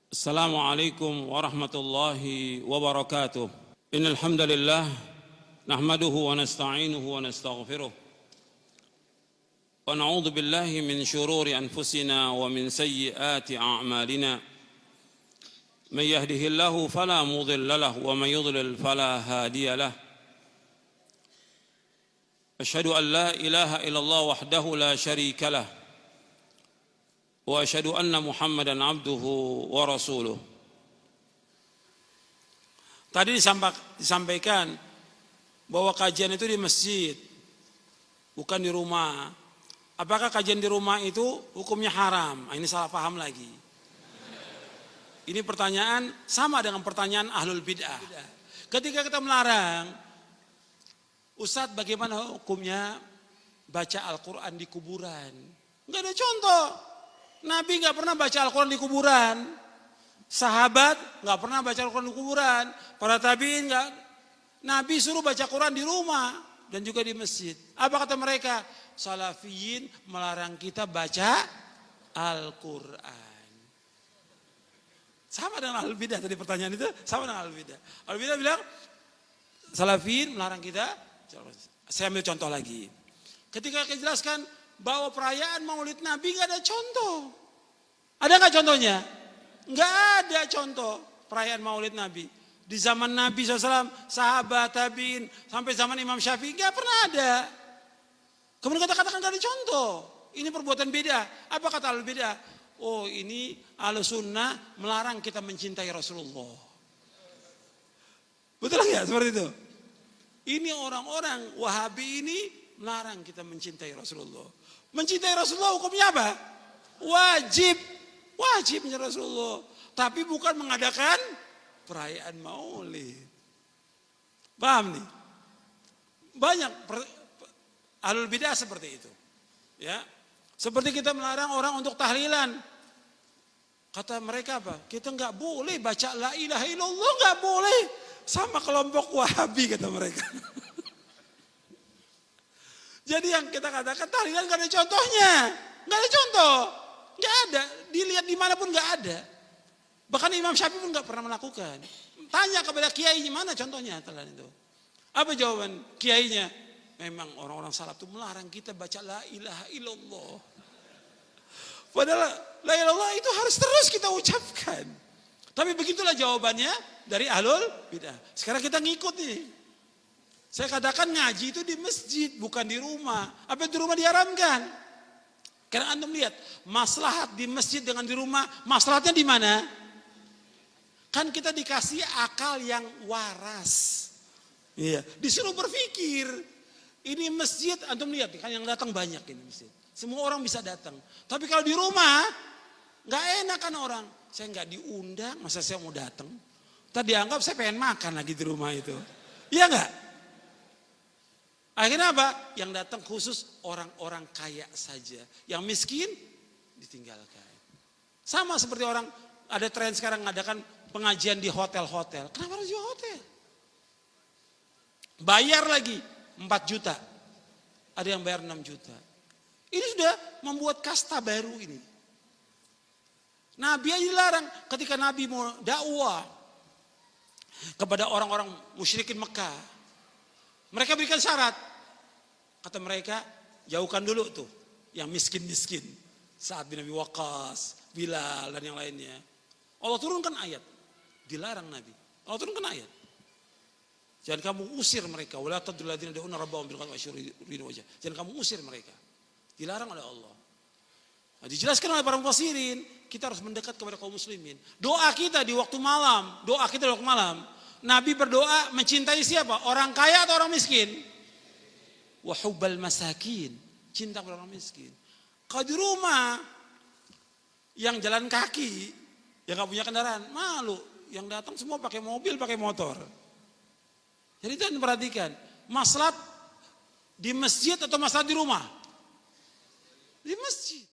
السلام عليكم ورحمة الله وبركاته. إن الحمد لله نحمده ونستعينه ونستغفره ونعوذ بالله من شرور أنفسنا ومن سيئات أعمالنا. من يهده الله فلا مضل له ومن يضلل فلا هادي له. أشهد أن لا إله إلا الله وحده لا شريك له wa asyhadu anna Muhammadan abduhu wa rasuluh. Tadi disampaikan bahwa kajian itu di masjid, bukan di rumah. Apakah kajian di rumah itu hukumnya haram? Ini salah paham lagi. Ini pertanyaan sama dengan pertanyaan ahlul bid'ah. Ketika kita melarang, Ustadz bagaimana hukumnya baca Al-Quran di kuburan? Enggak ada contoh. Nabi nggak pernah baca Al-Quran di kuburan, sahabat nggak pernah baca Al-Quran di kuburan, para tabiin nggak. Nabi suruh baca Quran di rumah dan juga di masjid. Apa kata mereka? Salafiyin melarang kita baca Al-Quran. Sama dengan Ahlul Bidah tadi pertanyaan itu, sama dengan Ahlul Bidah. Ahlul Bidah bilang Salafiyin melarang kita. Saya ambil contoh lagi. Ketika kita jelaskan bahwa perayaan Maulid Nabi nggak ada contoh. Ada nggak contohnya? Nggak ada contoh perayaan Maulid Nabi. Di zaman Nabi SAW, sahabat, tabiin, sampai zaman Imam Syafi'i nggak pernah ada. Kemudian kita katakan nggak ada contoh. Ini perbuatan beda. Apa kata Ahlul Bidah? Oh ini Ahlus Sunnah melarang kita mencintai Rasulullah. Betul nggak seperti itu? Ini orang-orang Wahabi ini melarang kita mencintai Rasulullah. Mencintai Rasulullah hukumnya apa? Wajib. Wajib mencintai Rasulullah. Tapi bukan mengadakan perayaan Maulid. Paham nih? Banyak Ahlul Bidah seperti itu. Ya. Seperti kita melarang orang untuk tahlilan. Kata mereka apa? Kita nggak boleh baca la ilaha illallah, nggak boleh. Sama kelompok Wahabi kata mereka. Jadi yang kita katakan tahlilan gak ada contohnya. Gak ada contoh. Gak ada. Dilihat dimanapun gak ada. Bahkan Imam Syafi'i pun gak pernah melakukan. Tanya kepada kiainya mana contohnya tahlilan itu. Apa jawaban kiainya? Memang orang-orang salaf itu melarang kita baca la ilaha illallah. Padahal la ilaha illallah itu harus terus kita ucapkan. Tapi begitulah jawabannya dari Ahlul Bidah. Sekarang kita ngikut nih. Saya katakan ngaji itu di masjid, bukan di rumah. Apa di rumah diharamkan? Karena antum lihat, maslahat di masjid dengan di rumah, maslahatnya di mana? Kan kita dikasih akal yang waras. Iya, disuruh berpikir. Ini masjid, antum lihat kan yang datang banyak ini masjid. Semua orang bisa datang. Tapi kalau di rumah, nggak enak kan orang. Saya nggak diundang, masa saya mau datang? Tadi dianggap saya pengen makan lagi di rumah itu. Iya nggak? Akhirnya apa? Yang datang khusus orang-orang kaya saja. Yang miskin ditinggalkan. Sama seperti orang, ada tren sekarang mengadakan pengajian di hotel-hotel. Kenapa harus di hotel? Bayar lagi 4 juta. Ada yang bayar 6 juta. Ini sudah membuat kasta baru ini. Nabi aja dilarang ketika Nabi mau dakwah kepada orang-orang musyrikin Mekah. Mereka berikan syarat. Kata mereka, jauhkan dulu tuh yang miskin-miskin. Sa'ad bin Abi Waqqas, Bilal dan yang lainnya. Allah turunkan ayat. Dilarang Nabi. Allah turunkan ayat. Jangan kamu usir mereka. Wala tadul ladzina yad'una rabbahum bil ghadati wasyurrin wajah. Jangan kamu usir mereka. Dilarang oleh Allah. Nah, dijelaskan oleh para mufassirin, kita harus mendekat kepada kaum muslimin. Doa kita di waktu malam, Nabi berdoa mencintai siapa? Orang kaya atau orang miskin? Wa hubbal masakin. Cinta kepada orang miskin. Kalau di rumah yang jalan kaki, yang gak punya kendaraan, malu. Yang datang semua pakai mobil, pakai motor. Jadi itu yang perhatikan. Maslahat di masjid atau maslahat di rumah? Di masjid.